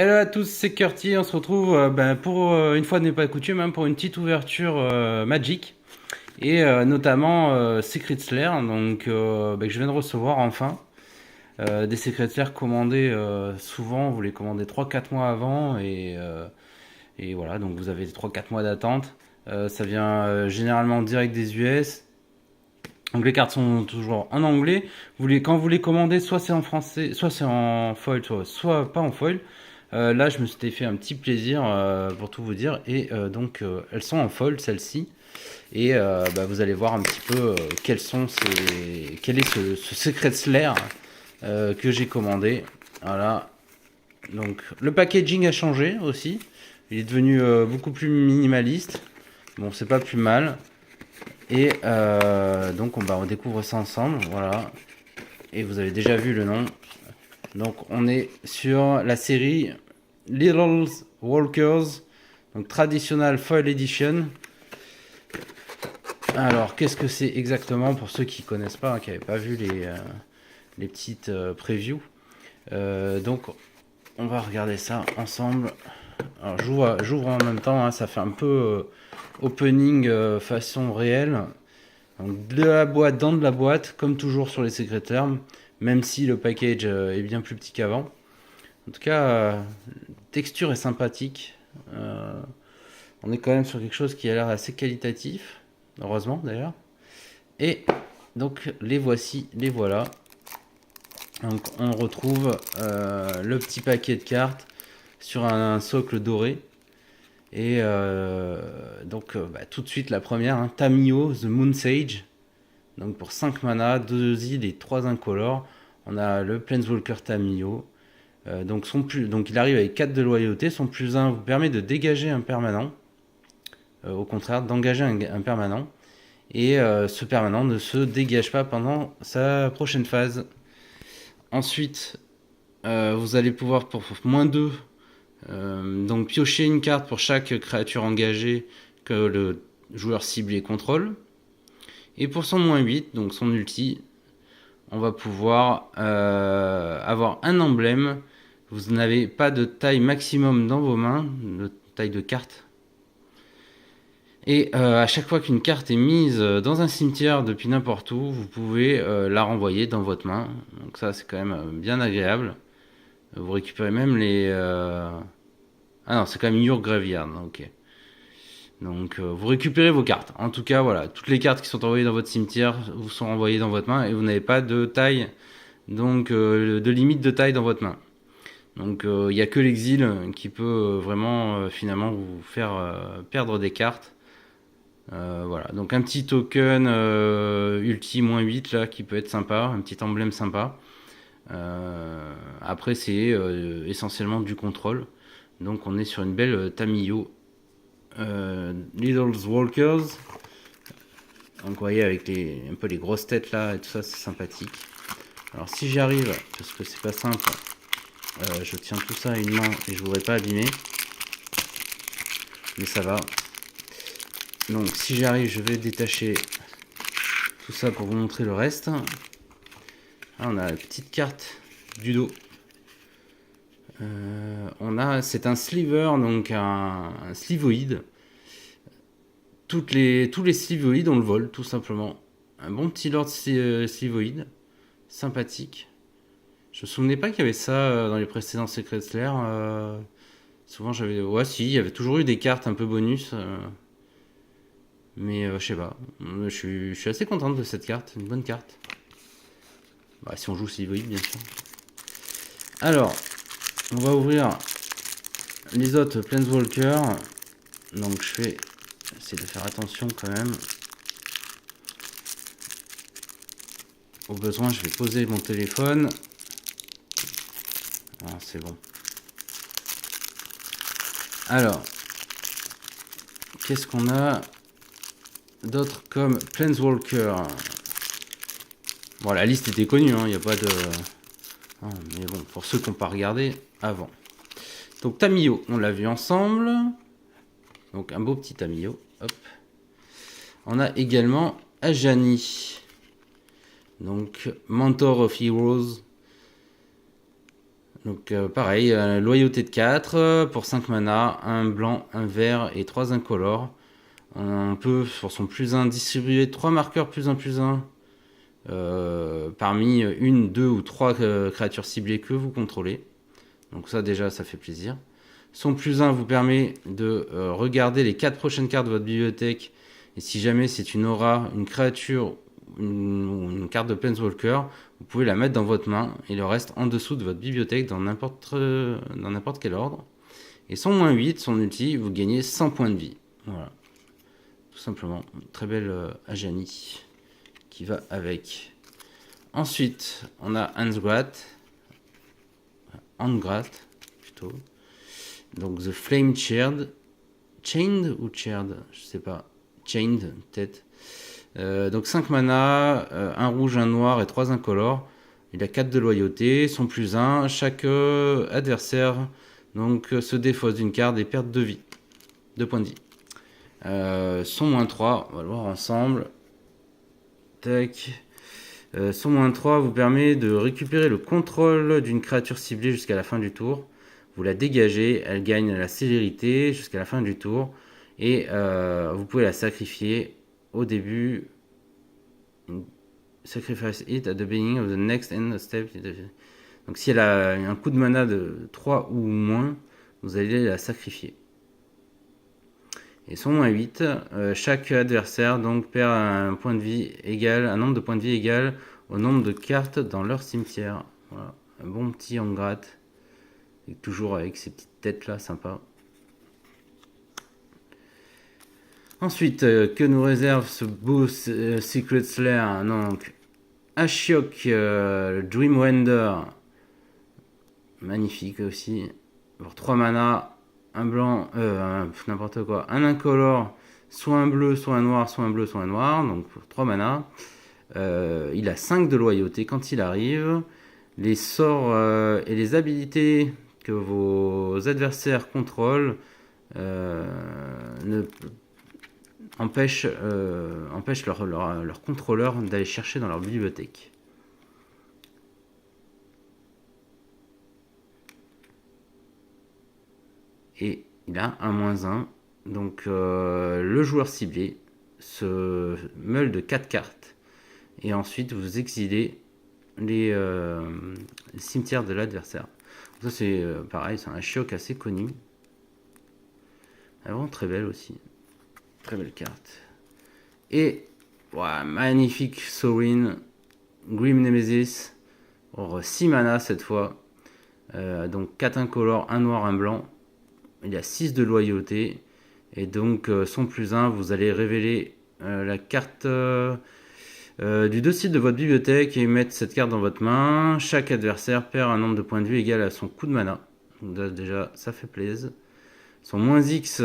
Hello à tous, c'est Curti. On se retrouve pour une fois n'est pas coutume, hein, pour une petite ouverture Magic et notamment Secret Slayer. Donc, que je viens de recevoir enfin des Secret Slayer commandés souvent. Vous les commandez 3-4 mois avant et voilà. Donc, vous avez 3-4 mois d'attente. Ça vient généralement direct des US. Donc, les cartes sont toujours en anglais. Quand vous les commandez, soit c'est en français, soit c'est en foil, soit pas en foil. Là, je me suis fait un petit plaisir pour tout vous dire. Et elles sont en fold, celles-ci. Et vous allez voir un petit peu quel est ce Secret Slayer que j'ai commandé. Voilà. Donc, le packaging a changé aussi. Il est devenu beaucoup plus minimaliste. Bon, c'est pas plus mal. Et on découvre ça ensemble. Voilà. Et vous avez déjà vu le nom. Donc, on est sur la série Little Walkers, donc Traditional Foil Edition. Alors, qu'est-ce que c'est exactement pour ceux qui connaissent pas, hein, qui n'avaient pas vu les petites previews. Donc, on va regarder ça ensemble. Alors, j'ouvre en même temps, hein, ça fait un peu opening façon réelle. Donc, de la boîte dans de la boîte, comme toujours sur les Secret Terms, même si le package est bien plus petit qu'avant. En tout cas, texture est sympathique. On est quand même sur quelque chose qui a l'air assez qualitatif, heureusement d'ailleurs. Et donc les voici, les voilà. Donc on retrouve le petit paquet de cartes sur un socle doré. Et tout de suite la première, hein, Tamiyo, The Moon Sage. Donc pour 5 mana, 2 îles et 3 incolores, on a le Planeswalker Tamiyo. Donc il arrive avec 4 de loyauté. Son plus 1 vous permet de dégager un permanent. Au contraire, d'engager un permanent. Et ce permanent ne se dégage pas pendant sa prochaine phase. Ensuite, vous allez pouvoir pour -2 donc piocher une carte pour chaque créature engagée que le joueur ciblé contrôle. Et pour son -8, donc son ulti, on va pouvoir avoir un emblème. Vous n'avez pas de taille maximum dans vos mains, de taille de carte. Et à chaque fois qu'une carte est mise dans un cimetière depuis n'importe où, vous pouvez la renvoyer dans votre main. Donc ça, c'est quand même bien agréable. Vous récupérez même les... Ah non, c'est quand même Your Graveyard. Ok. Donc vous récupérez vos cartes. En tout cas, voilà, toutes les cartes qui sont envoyées dans votre cimetière vous sont renvoyées dans votre main et vous n'avez pas de taille, donc de limite de taille dans votre main. Donc il n'y a que l'exil qui peut vraiment finalement vous faire perdre des cartes. Voilà, donc un petit token ulti -8 là qui peut être sympa, un petit emblème sympa. Après c'est essentiellement du contrôle. Donc on est sur une belle Tamiyo Little Walkers. Donc vous voyez avec un peu les grosses têtes là et tout ça, c'est sympathique. Alors si j'arrive, parce que c'est pas simple, je tiens tout ça à une main et je voudrais pas abîmer. Mais ça va. Donc si j'arrive, je vais détacher tout ça pour vous montrer le reste. Ah, on a la petite carte du dos. C'est un sliver, donc un slivoïde. Tous les slivoïdes ont le vol, tout simplement. Un bon petit lord slivoïde, sympathique. Je me souvenais pas qu'il y avait ça dans les précédents Secret Slayer. Souvent j'avais... Ouais si, il y avait toujours eu des cartes un peu bonus. Mais je sais pas. Je suis assez contente de cette carte, une bonne carte. Bah, si on joue Slivoïde, bien sûr. Alors, on va ouvrir les autres Planeswalker. Donc je vais essayer de faire attention quand même. Au besoin, je vais poser mon téléphone. Ah, c'est bon. Alors, qu'est-ce qu'on a d'autres comme Planeswalker? Bon, la liste était connue, il n'y a pas de... Ah, mais bon, pour ceux qui n'ont pas regardé avant. Donc Tamiyo, on l'a vu ensemble. Donc un beau petit Tamiyo. Hop. On a également Ajani. Donc Mentor of Heroes. Donc pareil, loyauté de 4 pour 5 mana, un blanc, un vert et 3 incolores. On peut, pour son plus 1, distribuer 3 marqueurs plus 1 parmi une, deux ou trois créatures ciblées que vous contrôlez. Donc ça déjà, ça fait plaisir. Son plus 1 vous permet de regarder les 4 prochaines cartes de votre bibliothèque. Et si jamais c'est une aura, une créature, une carte de Planeswalker, vous pouvez la mettre dans votre main et le reste en dessous de votre bibliothèque dans n'importe quel ordre. Et son moins 8, son ulti, vous gagnez 100 points de vie. Voilà. Tout simplement. Une très belle Ajani qui va avec. Ensuite, on a Ansgrat. Angrat, plutôt. Donc, The Flame Chained. Chained ou Chaired? Je sais pas. Chained, peut-être. Donc 5 mana, un rouge, un noir et 3 incolores. Il a 4 de loyauté, son plus 1. Chaque adversaire donc, se défausse d'une carte et perd 2 vies. 2 points de vie. Son moins 3, on va le voir ensemble. Tac. Son moins 3 vous permet de récupérer le contrôle d'une créature ciblée jusqu'à la fin du tour. Vous la dégagez, elle gagne la célérité jusqu'à la fin du tour. Et vous pouvez la sacrifier au début. Sacrifice it at the beginning of the next end step. Donc si elle a un coup de mana de 3 ou moins, vous allez la sacrifier. Et son moins 8, chaque adversaire donc perd un point de vie égal, un nombre de points de vie égal au nombre de cartes dans leur cimetière. Voilà, un bon petit Angrat. Et toujours avec ces petites têtes là, sympa. Ensuite, que nous réserve ce beau Secret Slayer? Donc, Ashiok, Dreamrender, magnifique aussi. Pour 3 mana, un blanc, n'importe quoi, un incolore, soit un bleu, soit un noir, soit un bleu, soit un noir. Donc, pour 3 mana, il a 5 de loyauté quand il arrive. Les sorts et les habilités que vos adversaires contrôlent empêchent leur contrôleur d'aller chercher dans leur bibliothèque. Et il a un moins 1. Donc le joueur ciblé se meule de 4 cartes. Et ensuite vous exilez les cimetières de l'adversaire. Ça c'est pareil, c'est un Ashiok assez connu. Elle est vraiment très belle aussi. Très belle carte. Et voilà, magnifique Sorin, Grim Nemesis, pour 6 mana cette fois. Donc 4 incolores, 1 noir, 1 blanc. Il a 6 de loyauté. Et donc son plus 1, vous allez révéler la carte du dossier de votre bibliothèque et mettre cette carte dans votre main. Chaque adversaire perd un nombre de points de vue égal à son coup de mana. Donc là, déjà, ça fait plaisir. Son moins X,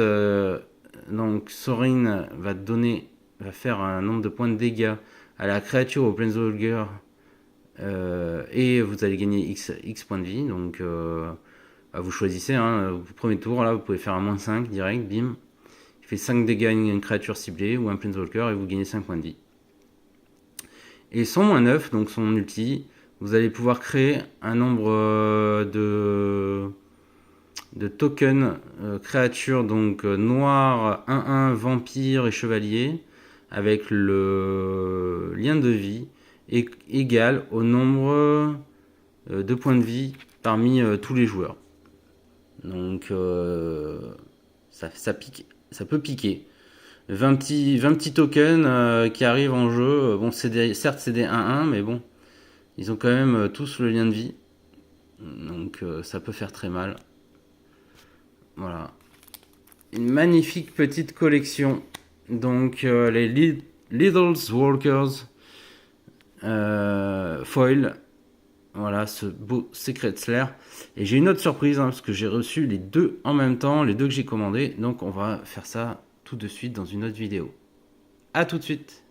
donc Sorin va faire un nombre de points de dégâts à la créature au Planeswalker et vous allez gagner X points de vie. Donc vous choisissez, au premier tour, là vous pouvez faire un moins 5 direct, bim. Il fait 5 dégâts à une créature ciblée ou un Planeswalker et vous gagnez 5 points de vie. Et son moins 9, donc son ulti, vous allez pouvoir créer un nombre de tokens créatures donc noir 1-1 vampire et chevalier avec le lien de vie égal au nombre de points de vie parmi tous les joueurs. Donc ça peut piquer. 20 petits tokens qui arrivent en jeu. Bon, certes c'est des 1-1, mais bon, ils ont quand même tous le lien de vie. Donc ça peut faire très mal. Voilà. Une magnifique petite collection. Donc les Lidl's Walkers foil. Voilà ce beau Secret Slayer. Et j'ai une autre surprise parce que j'ai reçu les deux en même temps, les deux que j'ai commandés. Donc on va faire ça tout de suite dans une autre vidéo. A tout de suite.